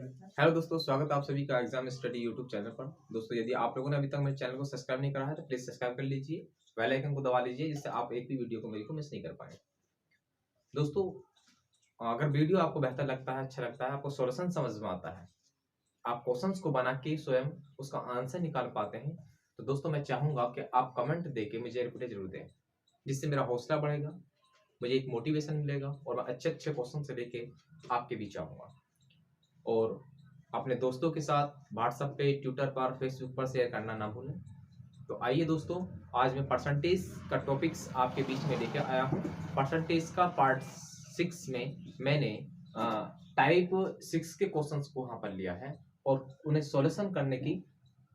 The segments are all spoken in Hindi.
हेलो दोस्तों, स्वागत है आप सभी का एग्जाम स्टडी यूट्यूब चैनल पर। दोस्तों, यदि आप लोगों ने अभी तक मेरे चैनल को सब्सक्राइब नहीं करा है तो प्लीज सब्सक्राइब कर लीजिए, बेल आइकन को दबा लीजिए, जिससे आप एक भी वीडियो को मेरे को मिस नहीं कर पाए। दोस्तों, अगर वीडियो आपको बेहतर लगता है, अच्छा लगता है, आपको सॉल्यूशन समझ में आता है, आप क्वेश्चंस को बना के स्वयं उसका आंसर निकाल पाते हैं, तो दोस्तों मैं चाहूंगा कि आप कमेंट दे के मुझे रिप्लाई जरूर दें, जिससे मेरा हौसला बढ़ेगा, मुझे एक मोटिवेशन मिलेगा और मैं अच्छे अच्छे क्वेश्चन से लेके आपके बीच आऊंगा। और अपने दोस्तों के साथ व्हाट्सएप पे, ट्विटर पर, फेसबुक पर शेयर करना ना भूलें। तो आइए दोस्तों, आज मैं परसेंटेज का टॉपिक्स आपके बीच में लेकर आया हूँ। परसेंटेज का पार्ट 6 में मैंने टाइप 6 के क्वेश्चंस को वहाँ पर लिया है और उन्हें सॉल्यूशन करने की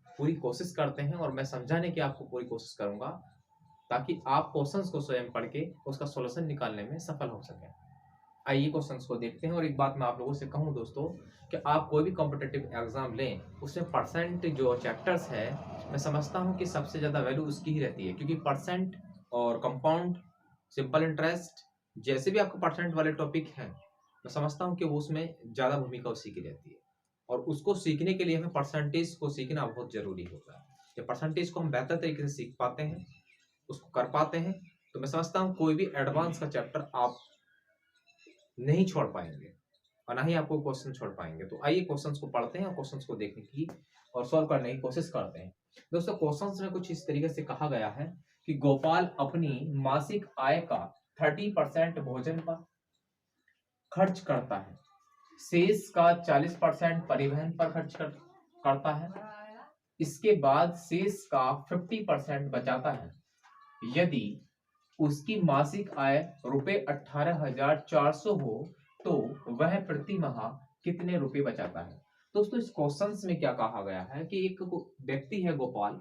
पूरी कोशिश करते हैं, और मैं समझाने की आपको पूरी कोशिश करूंगा ताकि आप क्वेश्चंस को स्वयं पढ़ के उसका सॉल्यूशन निकालने में सफल हो सकें। आइए क्वेश्चंस को देखते हैं। और एक बात मैं आप लोगों से कहूं दोस्तों, कि आप कोई भी कॉम्पिटिटिव एग्जाम लें, उसमें परसेंट जो चैप्टर्स है, मैं समझता हूं कि सबसे ज़्यादा वैल्यू उसकी ही रहती है, क्योंकि परसेंट और कंपाउंड, सिंपल इंटरेस्ट, जैसे भी आपको परसेंट वाले टॉपिक हैं, मैं समझता हूं कि वो उसमें ज़्यादा भूमिका उसी की रहती है, और उसको सीखने के लिए हमें परसेंटेज को सीखना बहुत ज़रूरी होता है। जब परसेंटेज को हम बेहतर तरीके से सीख पाते हैं, उसको कर पाते हैं, तो मैं समझता हूँ कोई भी एडवांस का चैप्टर आप नहीं छोड़ पाएंगे और ना ही आपको क्वेश्चन छोड़ पाएंगे। तो आइए क्वेश्चंस को पढ़ते हैं और क्वेश्चंस को देखने की और सॉल्व करने की कोशिश करते हैं। दोस्तों, क्वेश्चंस में कुछ इस तरीके से कहा गया है कि गोपाल अपनी मासिक आय का 30% भोजन पर खर्च करता है, शेष का 40% परिवहन पर करता है, इसके बाद शेष का 50% बचाता है। यदि उसकी मासिक आय रुपए 18,400 हो तो वह प्रति माह कितने रुपए बचाता है। दोस्तों, इस क्वेश्चंस में क्या कहा गया है कि एक व्यक्ति है गोपाल,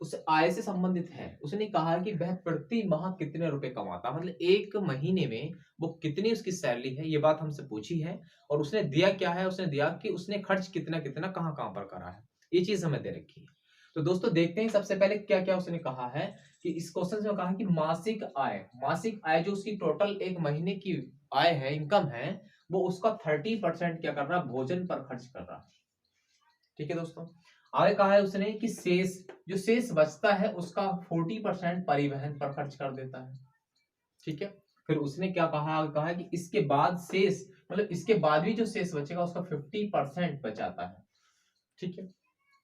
उस आय से संबंधित है। उसने कहा कि वह प्रति माह कितने रुपए कमाता, मतलब एक महीने में वो कितनी उसकी सैलरी है, ये बात हमसे पूछी है। और उसने दिया क्या है, उसने दिया कि उसने खर्च कितना कितना कहां कहां पर करा है, ये चीज हमें दे रखी है। तो दोस्तों देखते हैं सबसे पहले क्या क्या उसने कहा है। कि इस क्वेश्चन में कहा कि मासिक आय जो उसकी टोटल एक महीने की आय है, इनकम है, वो उसका 30% क्या कर रहा है, भोजन पर खर्च कर रहा है। ठीक है दोस्तों, आगे कहा है उसने कि शेष बचता है उसका 40% परिवहन पर खर्च कर देता है। ठीक है, फिर उसने क्या कहा है कि इसके बाद शेष, मतलब इसके बाद भी जो शेष बचेगा उसका 50% बचाता है। ठीक है,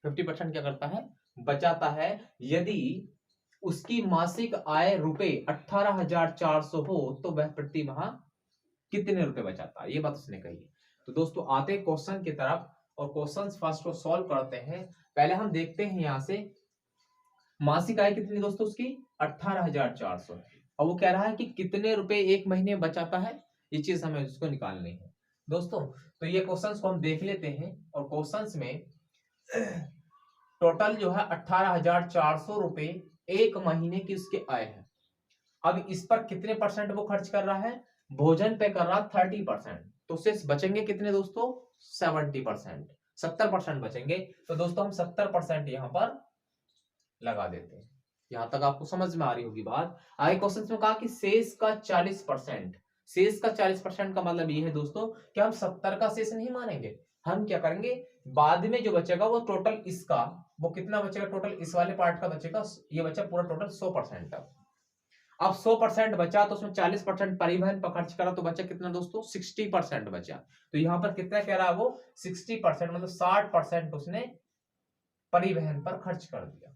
50% क्या करता है, बचाता है। यदि उसकी मासिक आय रुपए 18,400 हो तो वह प्रति माह कितने रुपए बचाता है, ये बात उसने कही है। तो दोस्तों आते हैं क्वेश्चन की तरफ और क्वेश्चन फर्स्ट को सॉल्व करते हैं। पहले हम देखते हैं यहां से मासिक आय कितनी दोस्तों उसकी 18,400, और वो कह रहा है कि कितने रुपए एक महीने में बचाता है, ये चीज हमें उसको निकालनी है दोस्तों। तो ये क्वेश्चंस को हम देख लेते हैं, और क्वेश्चंस में टोटल जो है 18,400 रुपए एक महीने की उसकी आय है। अब इस पर कितने परसेंट वो खर्च कर रहा है, भोजन पे कर रहा 30%, तो शेष बचेंगे कितने दोस्तों, 70%, 70% बचेंगे। तो दोस्तों हम 70% यहां पर लगा देते हैं। यहां तक आपको समझ में आ रही होगी बात। आगे क्वेश्चन में कहा कि शेष का 40%, शेष का 40% का मतलब ये है दोस्तों कि हम 70 का शेष नहीं मानेंगे, हम क्या करेंगे, बाद में जो बचेगा वो टोटल इसका, वो कितना बचेगा, टोटल इस वाले पार्ट का बचेगा, ये बचा पूरा टोटल 100%। अब 100% बचा तो उसमें 40% परिवहन पर खर्च करा, तो बचा कितना दोस्तों, 60% बचा। तो यहां पर कितना कह रहा है वो, 60%, मतलब 60% उसने परिवहन पर खर्च कर दिया।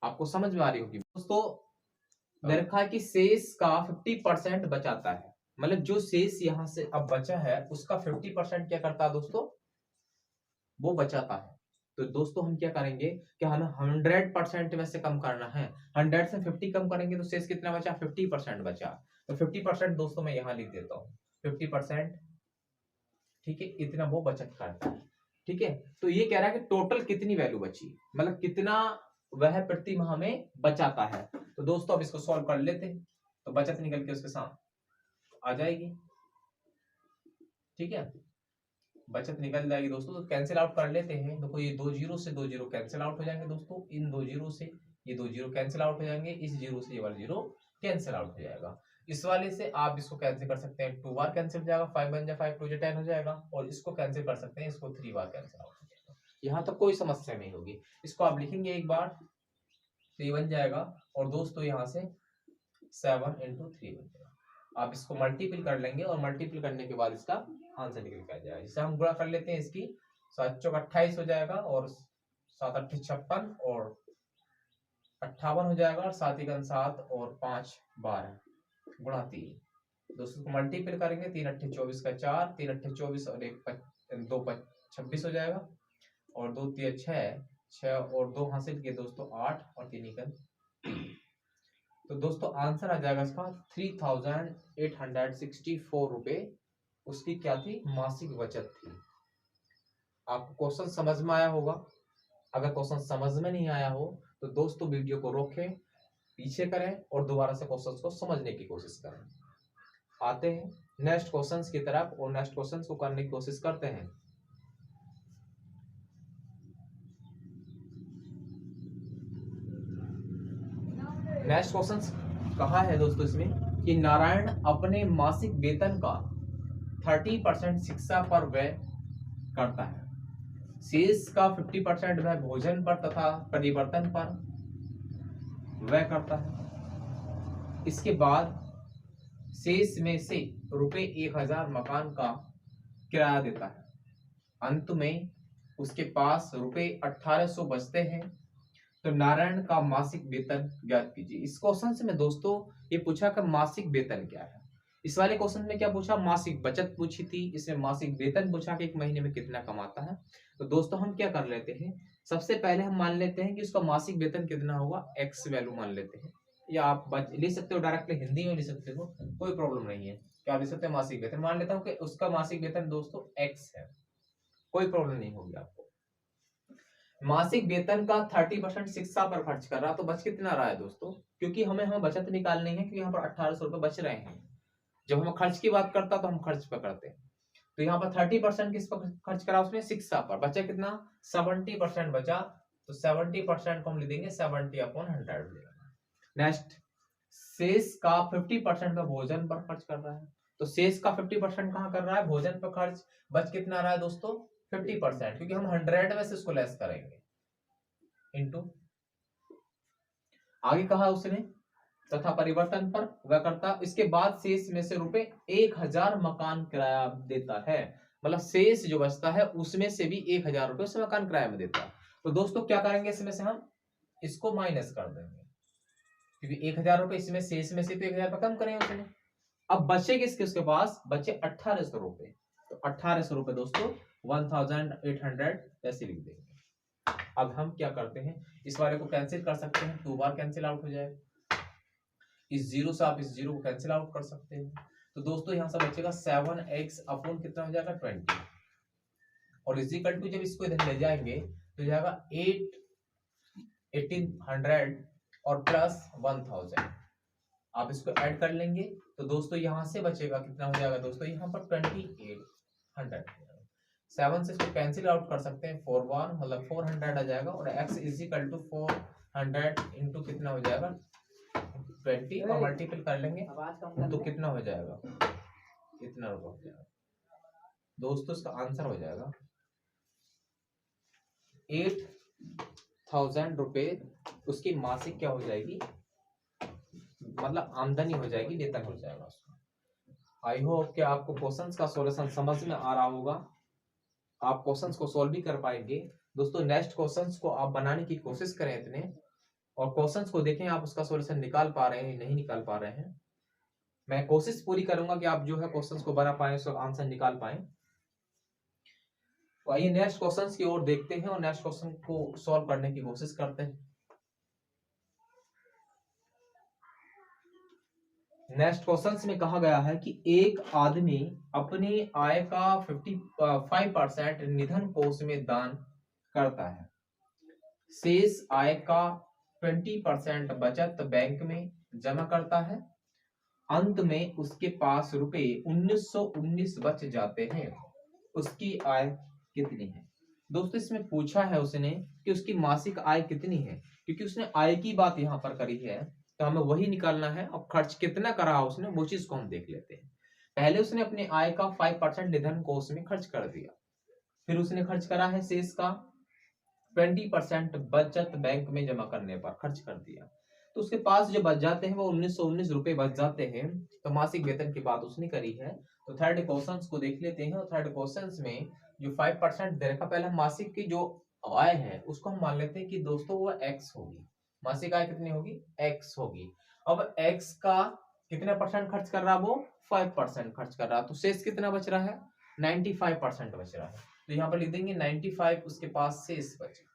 आपको समझ में आ रही होगी दोस्तों। रखा है कि शेष का 50% बचाता है, मतलब जो शेष यहां से अब बचा है उसका 50% क्या करता है दोस्तों, वो बचाता है। तो दोस्तों हम क्या करेंगे कि हमें 100% में से कम करना है, 100 से 50 कम करेंगे तो शेष कितना बचा, 50% बचा। तो 50% दोस्तों मैं यहां लिख देता हूं, 50%। ठीक है, इतना वो बचत करता है। ठीक है, तो ये कह रहा है कि टोटल कितनी वैल्यू बची, मतलब कितना वह प्रति माह में बचाता है। तो दोस्तों अब इसको सॉल्व कर लेते हैं, तो बचत निकल के उसके साथ आ जाएगी। ठीक है, बचत निकल जाएगी दोस्तों, तो कैंसिल आउट कर लेते हैं। देखो ये 2 जीरो से 2 जीरो कैंसिल आउट हो जाएंगे दोस्तों, इन 2 जीरो से ये 2 जीरो कैंसिल आउट हो जाएंगे, इस जीरो से ये वाला जीरो कैंसिल आउट हो जाएगा। इस वाले से आप इसको कैंसिल कर सकते हैं, 2 बार कैंसिल हो जाएगा, 5 बन जाए 5 2 10 हो जाएगा, और इसको कैंसिल कर सकते हैं, इसको 3 बार कैंसिल आउट हो जाएगा। यहाँ तक कोई समस्या नहीं होगी। इसको आप लिखेंगे एक बार तो ये बन जाएगा, और दोस्तों यहाँ से 7 into 3 बन जाएगा। आप इसको मल्टीपल कर लेंगे और मल्टीपल करने के बाद इसका आंसर निकल के आ जाएगा। जिसे हम गुणा कर लेते हैं, इसकी 7 चौक 28 हो जाएगा, और 7 8 56 और 58 हो जाएगा, और 7 1 7 और 5 12 गुणा 3। दोस्तों को मल्टीपल करेंगे, 3 8 24 का 4, 3 8 24 और 2 26 हो जाएगा, और 2 3 6 और 2 हासिल किए दोस्तों 8 और 3 1 3। तो दोस्तों आंसर आ जाएगा इसका 3864 रुपए उसकी क्या थी, मासिक बचत थी। आपको क्वेश्चन समझ में आया होगा। अगर क्वेश्चन समझ में नहीं आया हो तो दोस्तों वीडियो को रोकें, पीछे करें और दोबारा से क्वेश्चन को समझने की कोशिश करें। आते हैं नेक्स्ट क्वेश्चन की तरफ और नेक्स्ट क्वेश्चन को करने की कोशिश करते हैं। नेक्स्ट क्वेश्चन कहा है दोस्तों इसमें कि नारायण अपने मासिक वेतन का 30% शिक्षा पर व्यय करता है, शेष का 50% वह भोजन पर तथा परिवर्तन पर व्यय करता है। इसके बाद शेष में से रुपए 1000 मकान का किराया देता है। अंत में उसके पास रुपए 1800 बचते हैं, तो नारायण का मासिक वेतन ज्ञात कीजिए। इस क्वेश्चन से मैं दोस्तों ये पूछा कि मासिक वेतन क्या है। इस वाले क्वेश्चन में क्या पूछा, मासिक बचत पूछी थी, इसमें मासिक वेतन पूछा कि एक महीने में कितना कमाता है। तो दोस्तों हम क्या कर लेते हैं, सबसे पहले हम मान लेते हैं कि उसका मासिक वेतन कितना होगा, एक्स वैल्यू मान लेते हैं, या आप ले सकते हो डायरेक्टली हिंदी में ले सकते हो, कोई प्रॉब्लम नहीं है। क्या ले सकते हैं, मासिक वेतन मान लेता हूँ कि उसका मासिक वेतन दोस्तों एक्स है, कोई प्रॉब्लम नहीं होगी आपको। मासिक वेतन का 30% शिक्षा पर खर्च कर रहा, तो बच कितना रहा है दोस्तों, क्योंकि हमें बचत निकालनी है, क्योंकि यहाँ पर 1800 रुपए बच रहे हैं। जब हम खर्च की बात करता तो हम खर्च पर करते हैं, तो यहाँ पर 30% किस पर खर्च करा उसने, शिक्षा पर। बचा कितना, 70% बचा, तो 70% को हम लिख देंगे 70/100। नेक्स्ट, शेष का 50% का भोजन पर खर्च कर रहा है, तो शेष का 50% कहाँ कर रहा है, भोजन पर खर्च। बच कितना रहा है दोस्तों, 50%, क्योंकि हम 100 में से इसको लेस करेंगे, इनटू आगे कहा उसने तथा परिवर्तन पर वह करता। इसके बाद शेष में से रुपए 1000 मकान किराया देता है, मतलब शेष जो बचता है उसमें से भी 1000 रुपए उसे मकान किराया में देता है। तो दोस्तों क्या करेंगे, इसमें से हम इसको माइनस कर देंगे, क्योंकि 1000 रुपए इसमें शेष में से तो 1000 रुपए कम करेंगे उसने। अब बचे किसके, उसके पास बचे 1800 रुपए, तो 1800 रुपए दोस्तों 1800 ऐसे लिख देंगे। अब हम क्या करते हैं, इस वाले को कैंसिल कर सकते हैं, 2 बार कैंसिल आउट हो जाएगा। इस जीरो से आप इस जीरो को कैंसिल आउट कर सकते हैं, तो दोस्तों यहां से बचेगा 7x अपॉन कितना हो जाएगा 20, और इजिकल टू जब इसको इधर ले जाएंगे तो जाएगा 1800 और प्लस 1000। आप इसको ऐड कर लेंगे तो दोस्तों यहां से बचेगा कितना हो जाएगा दोस्तों, यहाँ पर 2800। 7 से इसको कैंसिल आउट कर सकते हैं, 4 1 मतलब 400 आ जाएगा, और x इजिकल टू 400 इंटू कितना हो जाएगा 20, और मल्टीपल कर लेंगे तो कितना हो जाएगा, कितना रुपया हो जाएगा दोस्तों, इसका आंसर हो जाएगा 8000 रुपए उसकी मासिक क्या हो जाएगी, मतलब आमदनी हो जाएगी, वेतन हो जाएगा उसका। आई होप कि आपको क्वेश्चंस का सॉल्यूशन समझ में आ रहा होगा, आप क्वेश्चंस को सॉल्व भी कर पाएंगे। दोस्तों नेक्स्ट क्वेश्चंस को आप बनाने की कोशिश करें इतने, और क्वेश्चंस को देखें आप उसका सॉल्यूशन निकाल पा रहे हैं नहीं निकाल पा रहे हैं। मैं कोशिश पूरी करूंगा कि आप जो है क्वेश्चंस को बना पाए, उसका आंसर निकाल पाए। तो आइए नेक्स्ट क्वेश्चंस की ओर देखते हैं और नेक्स्ट क्वेश्चन को सॉल्व करने की कोशिश करते हैं। नेक्स्ट क्वेश्चन में कहा गया है कि एक आदमी अपनी आय का 55% निधन कोष में दान करता है, शेष आय का 20% बचत बैंक में जमा करता है, अंत में उसके पास रुपए 1919 बच जाते हैं, उसकी आय कितनी है। दोस्तों इसमें पूछा है उसने कि उसकी मासिक आय कितनी है, क्योंकि उसने आय की बात यहाँ पर करी है, तो हमें वही निकालना है। और खर्च कितना करा उसने वो चीज को हम देख लेते हैं। पहले उसने अपने आय का 5% निधन कोष में खर्च कर दिया। फिर उसने खर्च करा है शेष का 20% बचत बैंक में जमा करने पर खर्च कर दिया। तो उसके पास जो बच जाते हैं वो 1919 रुपए बच जाते हैं। तो मासिक वेतन की बात उसने करी है। तो थर्ड क्वेश्चन को देख लेते हैं। और थर्ड क्वेश्चन में जो 5% दे रखा, पहले मासिक की जो आय है उसको हम मान लेते हैं कि दोस्तों वो एक्स होगी। मासिक आय कितनी होगी? एक्स होगी। अब एक्स का कितने परसेंट खर्च कर रहा है वो? 5% खर्च कर रहा है। तो शेष कितना बच रहा है? 95% बच रहा है। तो यहाँ पर लिख देंगे 95 उसके पास शेष बचे।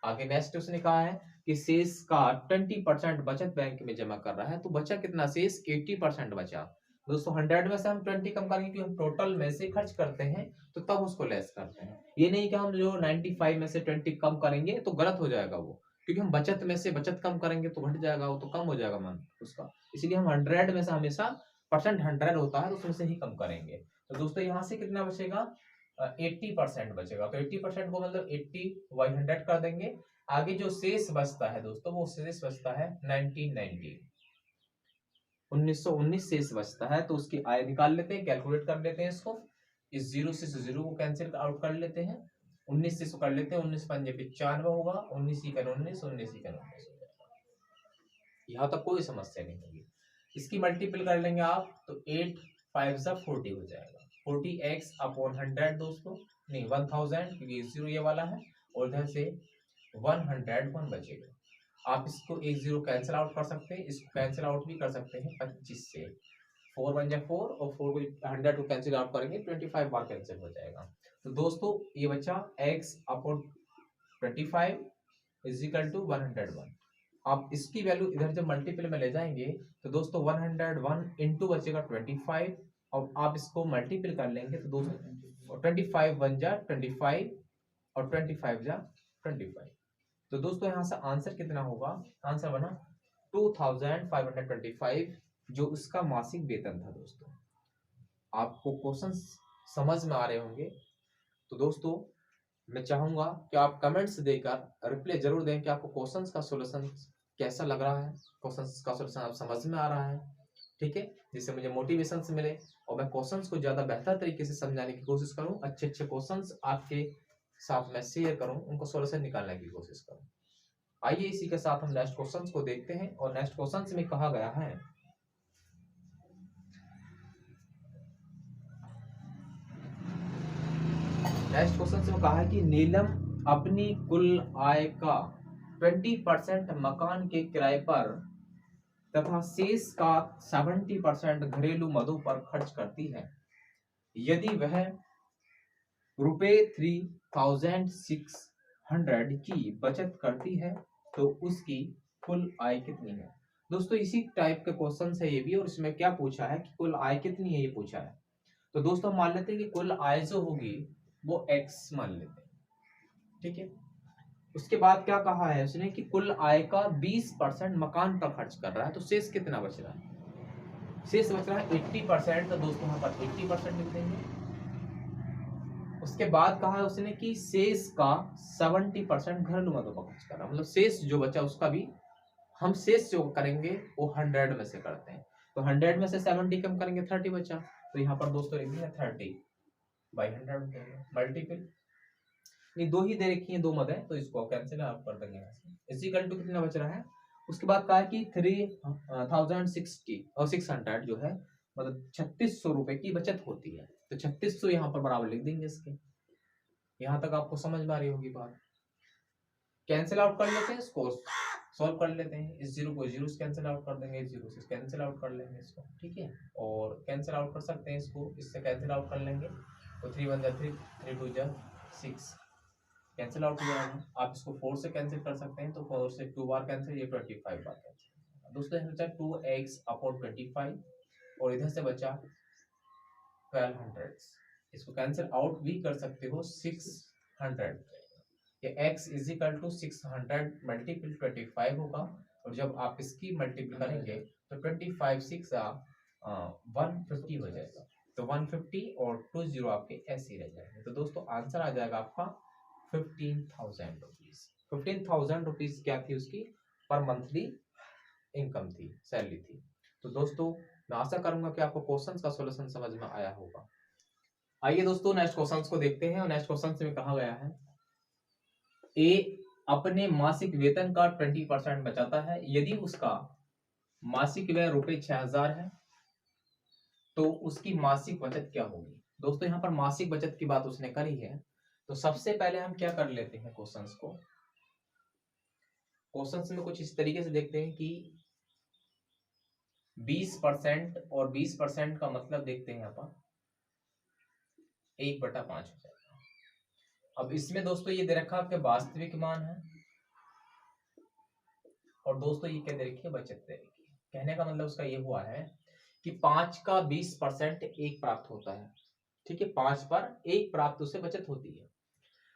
आगे नेक्स्ट उसने कहा है कि शेष का 20% बचत बैंक में जमा कर रहा है। तो बचा कितना शेष? 80% बचा। दोस्तों 100 में से हम 20 कम करेंगे क्योंकि हम टोटल में से खर्च करते हैं तो तब उसको लेस करते हैं। ये नहीं कि हम जो 95 में से 20 कम करेंगे तो गलत हो जाएगा वो, क्योंकि हम बचत में से बचत कम करेंगे तो घट जाएगा, वो तो कम हो जाएगा मान उसका। इसलिए हम 100 में से हमेशा परसेंट 100 होता है तो उसमें से ही कम करेंगे। तो दोस्तों यहाँ से कितना बचेगा? 80% बचेगा। तो 80% को मतलब 80/100 कर देंगे। आगे जो शेष बचता है दोस्तों वो शेष बचता है 1990, 1919 शेष बचता है। तो उसकी आय निकाल लेते हैं, कैलकुलेट कर लेते हैं इसको। इस जीरो से जीरो को कैंसिल आउट कर लेते हैं। 19 से कर लेते हैं, 19 पंजे 95 होगा, 19 इकन 19, 19 इकन 19 हो जाएगा। यहाँ तक कोई समस्या नहीं होगी। इसकी मल्टीपल कर लेंगे आप तो 8 5 सा 40 हो जाएगा। 40x/100 दोस्तों, नहीं 1000, क्योंकि जीरो ये वाला है और इधर से 101 बचेगा। आप इसको एक जीरो कैंसिल आउट कर सकते हैं, इसको कैंसिल आउट भी कर सकते हैं 25 से। 4 1 जा 4 और 4 को 100 को कैंसिल आउट करेंगे 25 बार कैंसिल हो जाएगा। तो दोस्तों ये बचा x/25 इज इक्वल टू 101। आप इसकी वैल्यू इधर जब मल्टीपल में ले जाएंगे तो दोस्तों 101 इंटू बचेगा 25। और आप इसको मल्टीपल कर लेंगे तो दोस्तों 25 1 जा 25 और 25 जा 25। तो दोस्तों यहाँ से आंसर कितना होगा? आंसर बना 2525, जो उसका मासिक वेतन था। दोस्तों आपको क्वेश्चन समझ में आ रहे होंगे। तो दोस्तों मैं चाहूंगा कि आप कमेंट्स देकर रिप्लाई जरूर दें कि आपको क्वेश्चंस का सॉल्यूशन कैसा लग रहा है, क्वेश्चंस का सॉल्यूशन आप समझ में आ रहा है, ठीक है, जिससे मुझे मोटिवेशन से मिले और मैं क्वेश्चंस को ज्यादा बेहतर तरीके से समझाने की कोशिश करूं, अच्छे अच्छे क्वेश्चंस आपके साथ मैं शेयर करूं, उनको सॉल्यूशन निकालने की कोशिश करूं। आइए इसी के साथ हम नेक्स्ट क्वेश्चंस को देखते हैं। और नेक्स्ट क्वेश्चंस में कहा गया है, नेक्स्ट क्वेश्चन में कहा है कि नीलम अपनी कुल आय का 20% मकान के किराए पर तथा शेष का 70% घरेलू मदों पर खर्च करती है। यदि वह रुपए 3600 की बचत करती है तो उसकी कुल आय कितनी है? दोस्तों इसी टाइप के क्वेश्चन है ये भी, और इसमें क्या पूछा है कि कुल आय कितनी है ये पूछा है। तो दोस्तों मान लेते हैं कि कुल आय जो होगी वो एक्स मान लेते हैं, ठीक है। उसके बाद क्या कहा है उसने कि कुल आय का 20% मकान पर खर्च कर रहा है। तो शेष कितना बच रहा है? शेष बच रहा है 80%। तो दोस्तों यहाँ पर 80% लिख देंगे। उसके बाद कहा है उसने कि शेष का 70% घरेलू मदों पर खर्च कर रहा है, मतलब शेष जो बचा उसका भी हम शेष जो करेंगे वो 100 में से करते हैं। तो 100 में से 70 कम करेंगे 30 बचा। तो यहाँ पर दोस्तों लिख दिया 30/100 मल्टीपल, नहीं दो ही दे रखी है, दो मद है तो इसको कैंसिल आप कर देंगे। इस इक्वल टू कितना बच रहा है? उसके बाद कहा कि 3060 और 600 जो है मतलब 3600 रुपए की बचत होती है। तो 3600 यहाँ पर बराबर लिख देंगे इसके। यहाँ तक आपको समझ में आ रही होगी बात। कैंसिल आउट कर लेते हैं, इसको सॉल्व कर लेते हैं। इस जीरो को जीरो से कैंसिल आउट कर देंगे, जीरो से कैंसिल आउट कर लेंगे इसको, ठीक है। और कैंसिल आउट कर सकते हैं इसको, इससे कैंसिल आउट कर लेंगे। तो 3 1 जा 3, 3 2 जा 6 कैंसिल आउट हो जाएगा। आप इसको 4 से कैंसिल कर सकते हैं, तो 4 से 2 बार कैंसिल, ये 25 बार कैंसिल। दोस्तों यहाँ बचा 2x/25 और इधर से बचा 1200। इसको कैंसिल आउट भी कर सकते हो 600। ये x is equal to 600 multiple 25 होगा। और जब आप इसकी मल्टीपल करेंगे तो 25 6 150 हो जाएगा। तो 150 और 20 आपके ऐसे ही रह जाएंगे। तो दोस्तों आंसर आ जाएगा आपका 15,000 रुपीज। 15,000 रुपीज क्या थी उसकी पर मंथली इनकम थी, सैलरी थी। तो दोस्तों मैं आशा करूंगा कि आपको क्वेश्चंस का सॉल्यूशन समझ में आया होगा। आइए दोस्तों नेक्स्ट क्वेश्चंस को देखते हैं। और नेक्स्ट क्वेश्चन में कहा गया है, ए अपने मासिक वेतन का 20% बचाता है, यदि उसका मासिक व्यय रुपए 6000 है तो उसकी मासिक बचत क्या होगी। दोस्तों यहाँ पर मासिक बचत की बात उसने करी है, तो सबसे पहले हम क्या कर लेते हैं, क्वेश्चंस को, क्वेश्चंस में कुछ इस तरीके से देखते हैं कि 20% और 20% का मतलब देखते हैं यहाँ पर 1/5 हो जाएगा। अब इसमें दोस्तों ये दे रखा आपके वास्तविक मान है, और दोस्तों ये क्या दे रखी है, बचत दे रखी है। कहने का मतलब उसका ये हुआ है कि 5 का 20% 1 प्राप्त होता है, ठीक है, 5 पर 1 प्राप्त उसे बचत होती है।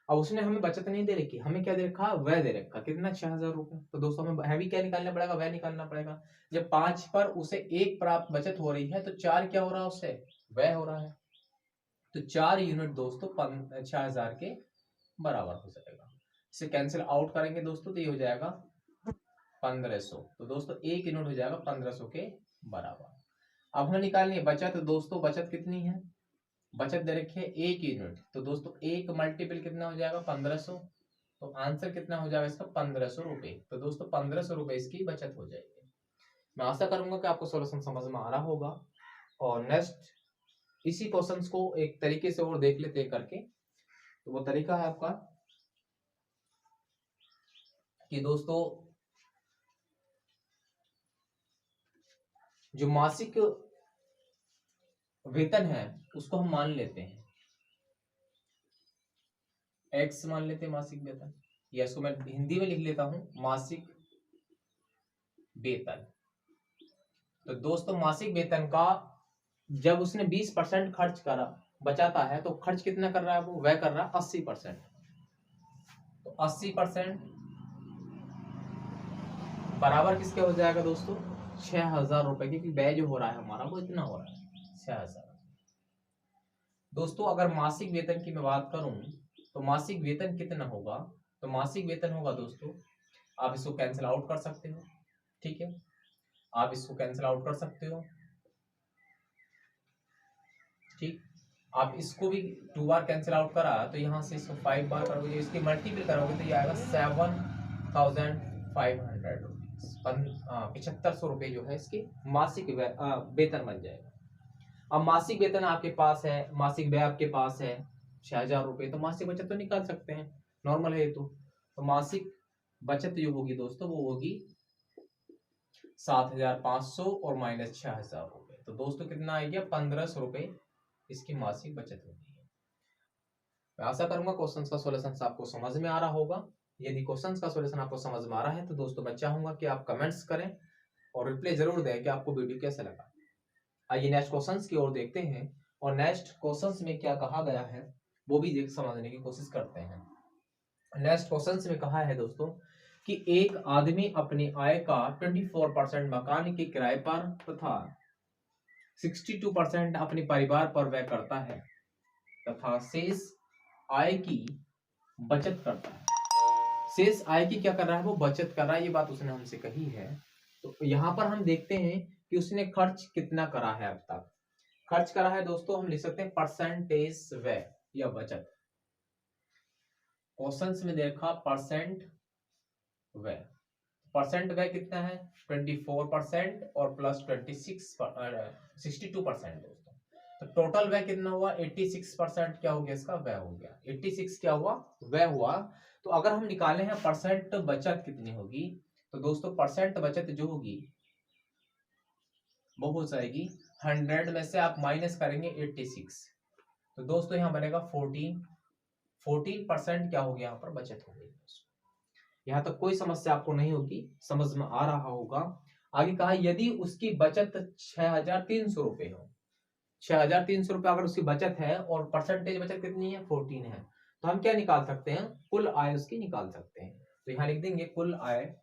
अब उसने हमें बचत नहीं दे रखी, हमें क्या दे रखा, वह दे रखा, कितना, 6000 रुपए। तो दोस्तों हमें हैवी क्या निकालना पड़ेगा, वह निकालना पड़ेगा। जब 5 पर उसे 1 प्राप्त बचत हो रही है तो 4 क्या हो रहा है, उससे वह हो रहा है। तो 4 यूनिट दोस्तों 6000 के बराबर हो जाएगा। इसे कैंसिल आउट करेंगे दोस्तों तो ये हो जाएगा 1500। तो दोस्तों 1 यूनिट हो जाएगा 1500 के बराबर। अब हमें निकालनी है बचत। दोस्तों बचत कितनी है, बचत दे रखी है 1 यूनिट। तो दोस्तों 1 मल्टीपल कितना हो जाएगा, 1500। तो आंसर कितना हो जाएगा इसका, 1500 रुपए। तो दोस्तों 1500 रुपए इसकी बचत हो जाएगी। मैं आशा करूंगा कि आपको सॉल्यूशन समझ में आ रहा होगा। और नेक्स्ट इसी क्वेश्चंस को एक तरीके से और देख लेते हैं करके। तो वो तरीका है आपका कि दोस्तों जो मासिक वेतन है उसको हम मान लेते हैं एक्स, मान लेते हैं मासिक वेतन, या इसको मैं हिंदी में लिख लेता हूं मासिक वेतन। तो दोस्तों मासिक वेतन का जब उसने 20% खर्च करा बचाता है तो खर्च कितना कर रहा है, वो वह कर रहा है 80%। तो 80% बराबर किसके हो जाएगा दोस्तों, 6000 रुपए, क्योंकि व्यय जो हो रहा है हमारा वो इतना हो रहा है 6000। दोस्तों अगर मासिक वेतन की मैं बात करूं तो मासिक वेतन कितना होगा, तो मासिक वेतन होगा दोस्तों, आप इसको कैंसिल आउट कर सकते हो, ठीक है, आप इसको कैंसिल आउट कर सकते हो, ठीक। आप इसको भी 2 बार कैंसिल आउट करा तो यहाँ से इसको 5 बार करोगे, इसकी मल्टीपल करोगे तो ये आएगा 7500 रुपीज, 7500 रुपये जो है इसकी मासिक वेतन बन जाएगा। अब मासिक वेतन आपके पास है, मासिक व्यय आपके पास है 6000 रुपये, तो मासिक बचत तो निकाल सकते हैं, नॉर्मल है ये तो मासिक बचत जो होगी दोस्तों वो होगी 7500 और माइनस 6000 रुपये। तो दोस्तों कितना आ गया, 1500 रुपये इसकी मासिक बचत होती है। मैं आशा करूंगा क्वेश्चंस का सॉल्यूशन आपको समझ में आ रहा होगा। यदि क्वेश्चंस का सॉल्यूशन आपको समझ में आ रहा है तो दोस्तों मैं चाहूंगा कि आप कमेंट्स करें और रिप्लाई जरूर दें कि आपको वीडियो कैसा लगा। आइए नेक्स्ट क्वेश्चंस की ओर देखते हैं, और नेक्स्ट क्वेश्चंस में क्या कहा गया है वो भी देख समझने की कोशिश करते हैं। नेक्स्ट क्वेश्चंस में कहा है दोस्तों कि एक आदमी अपनी आय का 24% मकान के किराए पर तथा 62% अपने परिवार पर व्यय करता है तथा शेष आय की बचत करता है। शेष आय की क्या कर रहा है, वो बचत कर रहा है, ये बात उसने हमसे कही है। तो यहाँ पर हम देखते हैं कि उसने खर्च कितना करा है, अब तक खर्च करा है दोस्तों, हम लिख सकते हैं परसेंटेज व्यय या बचत। क्वेश्चंस में देखा परसेंट व्यय, परसेंट व्यय कितना है 24% और प्लस 62% दोस्तों। तो टोटल व्यय कितना हुआ 86%, क्या हो गया इसका व्यय हो गया 86, क्या हुआ व्यय हुआ। तो अगर हम निकाले हैं परसेंट बचत कितनी होगी, तो दोस्तों परसेंट बचत जो होगी वो हो जाएगी 100 में से आप माइनस करेंगे 86, तो दोस्तों यहाँ बनेगा 14% क्या हो गया, यहाँ पर बचत हो गई। यहाँ तक कोई समस्या आपको नहीं होगी, समझ में आ रहा होगा। आगे कहा यदि उसकी बचत 6300 रुपए हो, 6300 रुपए अगर उसकी बचत है और परसेंटेज बचत कितनी है 14 है, तो हम क्या निकाल सकते हैं, कुल आय उसकी निकाल सकते हैं। तो यहाँ लिख देंगे कुल आय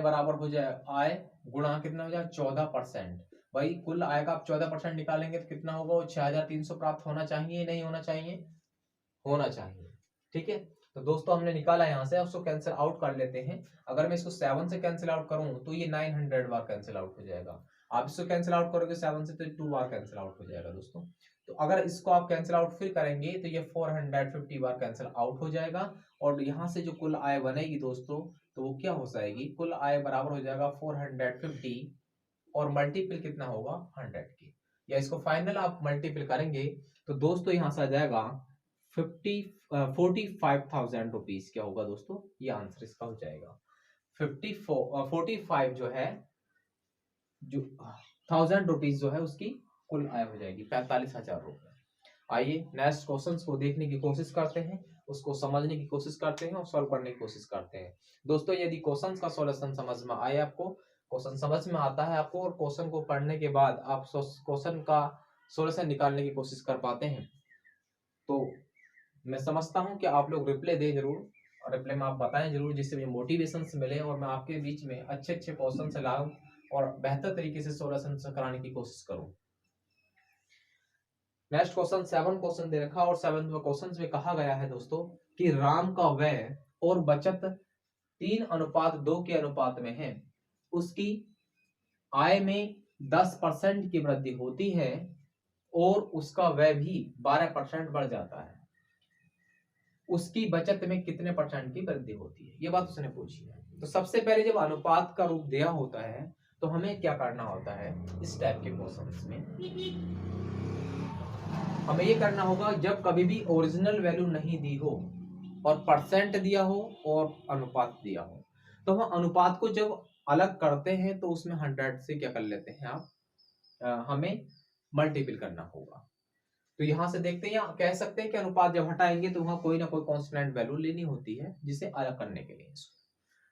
बराबर हो जाए आय गुणा कितना हो जाए 14%। भाई कुल आय का आप 14% निकालेंगे तो कितना होगा, वो 6300 प्राप्त होना चाहिए, नहीं होना चाहिए, होना चाहिए, ठीक है। तो दोस्तों हमने निकाला यहाँ से, उसको कैंसिल आउट कर लेते हैं। अगर मैं इसको 7 से कैंसिल आउट करूं तो ये 900 बार कैंसिल आउट हो जाएगा। आप इसको कैंसिल आउट करोगे 7 से तो 2 बार कैंसिल आउट हो जाएगा दोस्तों। तो अगर इसको आप कैंसिल आउट फिर करेंगे तो ये 450 बार कैंसिल आउट हो जाएगा। और यहाँ से जो कुल आय बनेगी दोस्तों, तो वो क्या हो जाएगी, कुल आय बराबर हो जाएगा 450 और मल्टीपल कितना होगा 100 की। या इसको फाइनल आप मल्टीपल करेंगे तो दोस्तों यहाँ से आ जाएगा 45,000 रुपीज क्या होगा दोस्तों, ये आंसर इसका हो जाएगा। 45 जो है, जो 1000 रुपीज जो है उसकी कुल आय हो जाएगी 45,000 रुपए। आइए नेक्स्ट क्वेश्चंस को देखने की कोशिश करते हैं, उसको समझने की कोशिश करते हैं और सॉल्व करने की कोशिश करते हैं। दोस्तों यदि क्वेश्चंस का सॉल्यूशन समझ में आए, आपको क्वेश्चन समझ में आता है आपको, और क्वेश्चन को पढ़ने के बाद आप क्वेश्चन का सॉल्यूशन निकालने की कोशिश कर पाते हैं, तो मैं समझता हूं कि आप लोग रिप्लाई दें जरूर, और रिप्लाई में आप बताएं जरूर, जिससे मुझे मोटिवेशन मिले और मैं आपके बीच में अच्छे अच्छे क्वेश्चन से लाऊं और बेहतर तरीके से सॉल्यूशन कराने की कोशिश करूं। नेक्स्ट क्वेश्चन 7 क्वेश्चन दे रखा, और 7 क्वेश्चन में कहा गया है दोस्तों कि राम का व्यय और बचत 3:2 के अनुपात में है, उसकी आय में 10% की वृद्धि होती है और उसका व्यय भी 12% बढ़ जाता है, उसकी बचत में कितने परसेंट की वृद्धि होती है, ये बात उसने पूछी है। तो सबसे पहले जब अनुपात का रूप दिया होता है तो हमें क्या करना होता है, इस टाइप के क्वेश्चंस में हमें ये करना होगा, जब कभी भी ओरिजिनल वैल्यू नहीं दी हो और परसेंट दिया हो और अनुपात दिया हो, तो हम अनुपात को जब अलग करते हैं तो उसमें 100 से क्या कर लेते हैं आप, हमें मल्टीपल करना होगा। तो यहां से देखते हैं, या कह सकते हैं कि अनुपात जब हटाएंगे तो वहां कोई ना कोई कांस्टेंट वैल्यू लेनी होती है जिसे अलग करने के लिए।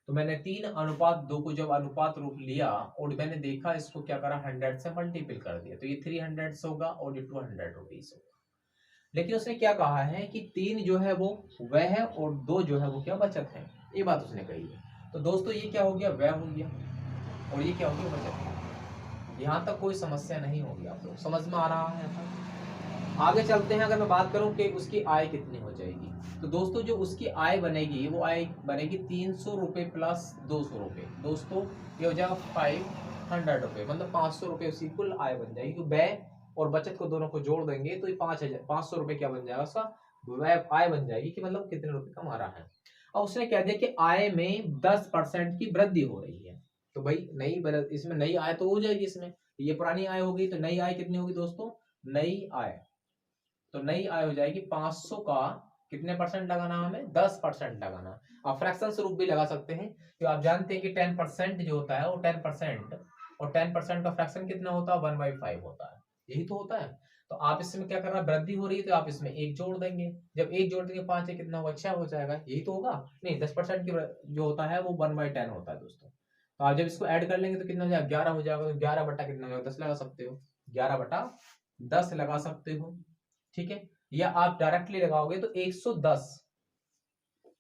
तो मैंने 3:2 को जब अनुपात रूप लिया और मैंने देखा इसको क्या करा, 100 से मल्टीपल कर दिया, तो ये 300 होगा और ये 200 रुपीज होगा। लेकिन उसने क्या कहा है कि 3 जो है वो व्यय है और 2 जो है वो क्या बचत है, ये बात उसने कही है। तो दोस्तों ये क्या हो गया, व्यय हो गया, और ये क्या हो गया, बचत। यहाँ तक कोई समस्या नहीं होगी, आप लोग समझ में आ रहा है। आगे चलते हैं, अगर मैं बात करूं कि उसकी आय कितनी हो जाएगी, तो दोस्तों जो उसकी आय बनेगी वो आय बनेगी 300 रुपए प्लस 200 रुपए। दोस्तों ये हो जाएगा 500 रुपए, मतलब 500 रुपए उसकी कुल आय बन जाएगी। व्यय और बचत को दोनों को जोड़ देंगे तो ये 500 रुपए क्या बन जाएगा, उसका व्यय आय बन जाएगी कि मतलब कितने रुपए कमा रहा है। और उसने कह दिया कि आय में 10% की वृद्धि हो रही है, तो भाई नई इसमें नई आय तो हो जाएगी, इसमें ये पुरानी आय होगी, तो नई आय कितनी होगी दोस्तों, नई आय, तो नई आय हो जाएगी 500 का कितने परसेंट लगाना, हमें 10% लगाना। आप फ्रैक्शन रूप भी लगा सकते हैं, तो आप जानते हैं कि 10% जो होता है वो 10%, और 10% का फ्रैक्शन कितना होता है, 1/5 होता है, यही तो होता है। तो आप इसमें क्या करना, वृद्धि हो रही है तो आप इसमें 1 जोड़ देंगे, जब 1 जोड़ देंगे 5 है कितना होगा, 6 हो जाएगा, यही तो होगा। नहीं, 10% की जो होता है वो 1/10 होता है दोस्तों। तो आप जब इसको ऐड कर लेंगे तो कितना हो जाएगा, 11 हो जाएगा। तो 11 बटा कितना हो जाएगा, 10 लगा सकते हो, 11 बटा 10 लगा सकते हो, ठीक है। या आप डायरेक्टली लगाओगे तो 110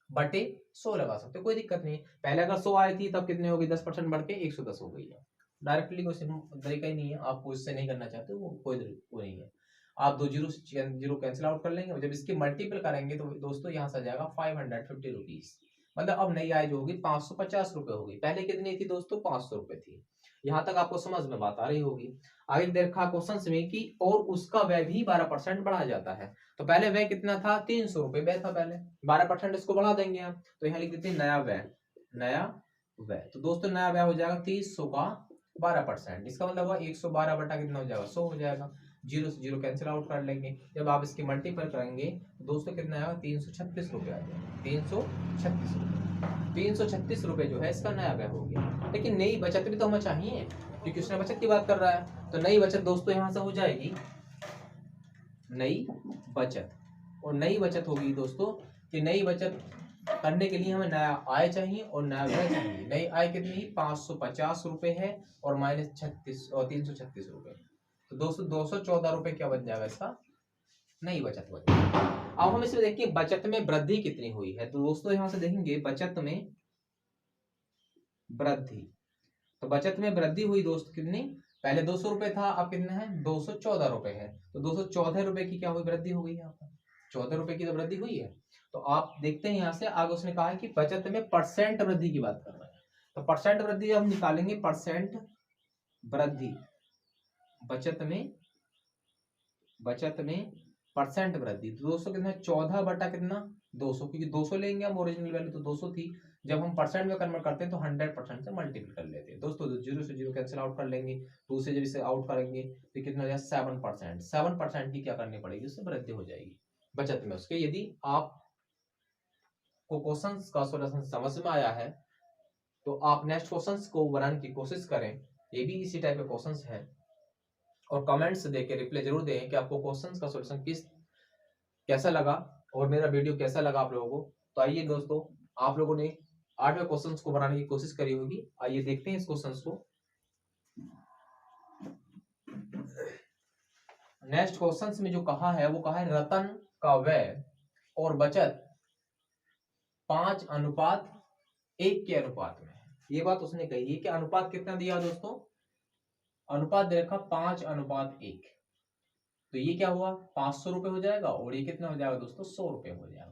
बटे 100 लगा सकते हो, कोई दिक्कत नहीं। पहले अगर 100 आई थी तब कितने हो गई, 10% बढ़ के 110 हो गई है। डायरेक्टली कोई तरीका ही नहीं है, आपको इससे नहीं करना चाहते वो कोई वो नहीं है। आप 2 जीरो कैंसिल आउट कर लेंगे, और जब इसकी मल्टीपल करेंगे तो दोस्तों यहाँ से आ जाएगा 550 रुपीज, मतलब अब नई आय जो होगी 550 रुपए होगी। पहले कितनी थी दोस्तों, 500 रुपए थी। यहाँ तक आपको समझ में बात आ रही होगी। आगे देखा क्वेश्चन में कि और उसका व्यय भी 12% बढ़ा जाता है। तो पहले व्यय कितना था, 300 रुपए व्यय था पहले, 12% इसको बढ़ा देंगे हम, तो यहाँ लिख देते हैं नया व्यय, नया व्यय। तो दोस्तों नया व्यय हो जाएगा 300 का 12%, इसका मतलब हुआ 112 बटा कितना हो जाएगा, 100 हो जाएगा। जीरो से जीरो कैंसिल आउट कर लेंगे, जब आप इसकी मल्टीपल करेंगे तो दोस्तों कितना आएगा, 336 रुपए आ जाएगा, 336 रुपए। 336 रुपए जो है इसका नया व्यय हो गया। लेकिन नई बचत भी तो हमें चाहिए, क्योंकि उसने बचत की बात कर रहा है। तो नई बचत दोस्तों यहां से हो जाएगी नई बचत, और नई बचत होगी दोस्तों कि नई बचत करने के लिए हमें नया आय चाहिए और नया व्यय चाहिए। नई आय कितनी, 550 रुपए है, और माइनस 36 और 336 रुपए, तो दोस्तों 214 रुपए क्या बन जाएगा, इसका नई बचत बन जाएगा। अब हम इसमें देखिए बचत में वृद्धि कितनी हुई है, तो दोस्तों यहां से देखेंगे बचत में वृद्धि, तो बचत में वृद्धि हुई दोस्त कितनी, पहले 200 रुपए था, अब कितना है 214 रुपए है, तो 214 रुपए की क्या हुई, वृद्धि हो गई यहाँ पर, ₹14 की तो वृद्धि हुई है। तो आप देखते हैं यहाँ से आगे उसने कहा है कि बचत में परसेंट वृद्धि की बात कर रहा है। तो परसेंट वृद्धि हम निकालेंगे, परसेंट वृद्धि बचत में परसेंट वृद्धि। तो दोस्तों कितना, 14 बटा कितना 200, क्योंकि 200 लेंगे हम, ओरिजिनल वैल्यू तो 200 थी। जब हम परसेंट में कन्वर्ट करते हैं तो 100% से मल्टीपल कर लेते हैं दोस्तों। जीरो से जीरो कैंसिल आउट कर लेंगे, 2 से जब इसे आउट करेंगे तो कितना हो जाएगा 7%। 7% की क्या करनी पड़ेगी, उससे वृद्धि हो जाएगी बचत में उसके। यदि आपको क्वेश्चन का सॉल्यूशन समझ में आया है तो आप नेक्स्ट क्वेश्चन को बनाने की कोशिश करें, ये भी इसी टाइप के क्वेश्चन है। और कमेंट्स देके रिप्लाई जरूर दें कि आपको क्वेश्चंस का सॉल्यूशन कैसा लगा और मेरा वीडियो कैसा लगा आप लोगों को। तो आइए दोस्तों, आप लोगों ने 8वें क्वेश्चंस को बनाने की कोशिश करी होगी, आइए देखते हैं इस क्वेश्चंस को। नेक्स्ट क्वेश्चंस में जो कहा है वो कहा है रतन का व्यय और बचत 5:1 के अनुपात में है। ये बात उसने कही है कि अनुपात कितना दिया दोस्तों, अनुपात दे रखा 5:1। तो ये क्या हुआ, 500 रुपए हो जाएगा, और ये कितना हो जाएगा दोस्तों, 100 रुपए हो जाएगा।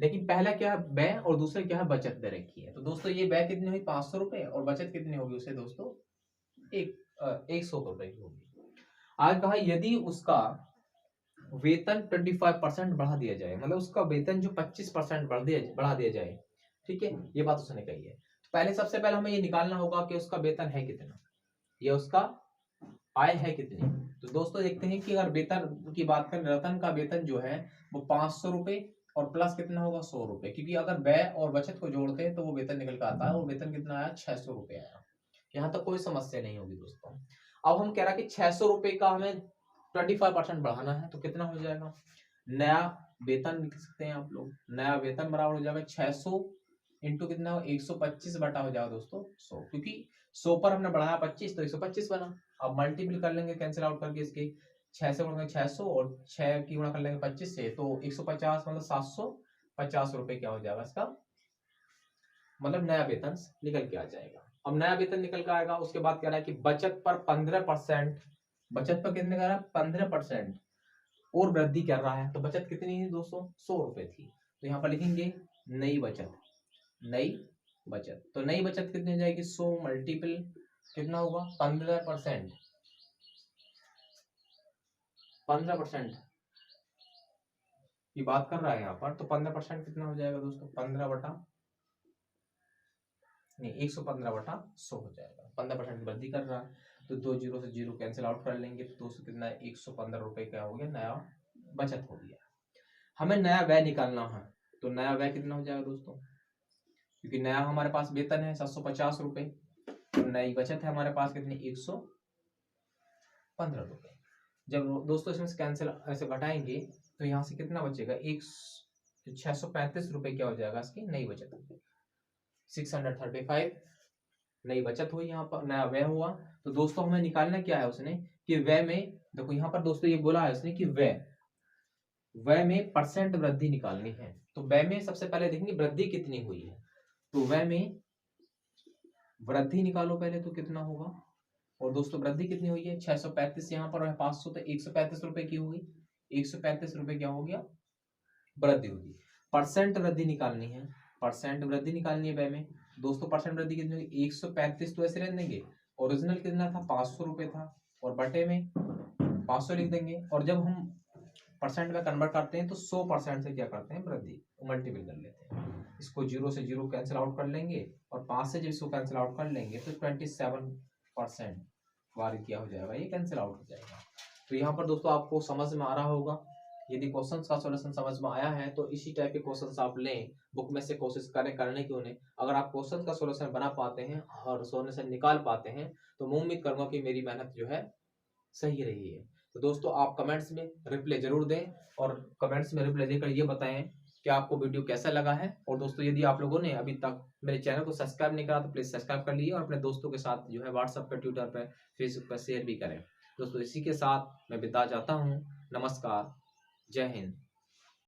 लेकिन पहला क्या है व्यय और दूसरा क्या है बचत दे रखी है। तो दोस्तों ये व्यय कितनी हुई 500 रुपए, और बचत कितनी होगी उसे दोस्तों 100 रुपए की होगी। आगे कहा यदि उसका वेतन 25% बढ़ा दिया जाए, मतलब उसका वेतन जो 25% बढ़ा दिया जाए, ठीक है, ये बात उसने कही है। तो पहले सबसे पहले हमें ये निकालना होगा कि उसका वेतन है कितना, ये उसका आय है कितनी। तो दोस्तों देखते हैं कि अगर वेतन की बात करें, रतन का वेतन जो है वो 500 रुपए और प्लस कितना होगा 100 रुपए, क्योंकि अगर व्यय और बचत को जोड़ते हैं तो वो वेतन निकल कर आता है, और वेतन कितना आया 600 रुपए आया। यहाँ तक कोई समस्या नहीं होगी दोस्तों। अब हम कह रहा है कि 600 रुपए का हमें 25% बढ़ाना है, तो कितना हो जाएगा, नया वेतन लिख सकते हैं आप लोग। नया वेतन बराबर हो जाएगा 600 इंटू कितना हो 125 बटा हो जाएगा दोस्तों 100, क्योंकि 100 पर हमने बढ़ाया 25 तो 125 बना। अब मल्टीपल कर लेंगे कैंसिल आउट करके, इसके 6 से गुणा 600 और 6 की गुणा कर लेंगे 25 से, तो 150 मतलब 750 रुपए क्या हो जाएगा इसका, मतलब नया वेतन निकल के आ जाएगा। अब नया वेतन निकल के आएगा, उसके बाद कह रहा है कि बचत पर 15%, बचत पर कितने कह रहा है 15% और वृद्धि कर रहा है। तो बचत कितनी है दोस्तों 100 रुपए थी, तो यहाँ पर लिखेंगे नई बचत, नई बचत। तो नई बचत कितनी हो जाएगी 100 मल्टीपल कितना होगा 15%, 15% की बात कर रहा है यहाँ पर। तो 15% कितना हो जाएगा दोस्तों 115/100 हो जाएगा। 15% की वृद्धि कर रहा है, तो 2 जीरो से जीरो कैंसिल आउट कर लेंगे, तो 200 कितना 115 रुपए क्या हो गया, नया बचत हो गया। हमें नया व्यय निकालना है, तो नया व्यय कितना हो जाएगा दोस्तों, क्योंकि नया हमारे पास वेतन है 750 रुपए, तो नई बचत है हमारे पास कितनी 115 रुपए। जब दोस्तों इसमें से कैंसिल ऐसे घटाएंगे तो यहाँ से कितना बचेगा 635 रुपए क्या हो जाएगा इसकी नई बचत, 635 नई बचत हुई, यहाँ पर नया व्यय हुआ। तो दोस्तों हमें निकालना क्या है उसने कि व्यय में, देखो यहाँ पर दोस्तों ये बोला है उसने कि व्यय में परसेंट वृद्धि निकालनी है। तो व्यय में सबसे पहले देखेंगे वृद्धि कितनी हुई है, तो व्यय में वृद्धि निकालो पहले, तो कितना होगा, और दोस्तों वृद्धि कितनी हुई है 635, यहाँ पर 500 तो 135 रुपए की होगी, 135 रुपए क्या हो गया वृद्धि होगी। परसेंट वृद्धि निकालनी है, परसेंट वृद्धि निकालनी है व्यय में। दोस्तों परसेंट वृद्धि कितनी होगी 135 तो ऐसे रहने देंगे, ओरिजिनल कितना था 500 रुपए था, और बटे में 500 लिख देंगे। और जब हम परसेंट में कन्वर्ट करते हैं तो 100% से क्या करते हैं वृद्धि मल्टीपल कर लेते हैं। इसको जीरो से जीरो कैंसिल आउट कर लेंगे, और 5 से जब इसको कैंसिल आउट कर लेंगे तो 27% बार क्या हो जाएगा, ये कैंसिल आउट हो जाएगा। तो यहाँ पर दोस्तों आपको समझ में आ रहा होगा। यदि क्वेश्चंस का सॉल्यूशन समझ में आया है तो इसी टाइप के क्वेश्चंस आप लें, बुक में से कोशिश करें करने की उन्हें। अगर आप क्वेश्चन का सॉल्यूशन बना पाते हैं और सॉल्यूशन निकाल पाते हैं तो मैं उम्मीद करूंगा कि मेरी मेहनत जो है सही रही है। तो दोस्तों आप कमेंट्स में रिप्लाई जरूर दें, और कमेंट्स में रिप्लाई देकर ये बताएं कि आपको वीडियो कैसा लगा है। और दोस्तों यदि आप लोगों ने अभी तक मेरे चैनल को सब्सक्राइब नहीं करा तो प्लीज सब्सक्राइब कर लीजिए, और अपने दोस्तों के साथ जो है व्हाट्सएप पर, ट्विटर पर, फेसबुक पर शेयर भी करें। दोस्तों इसी के साथ मैं विदा चाहता हूँ, नमस्कार, जय हिंद।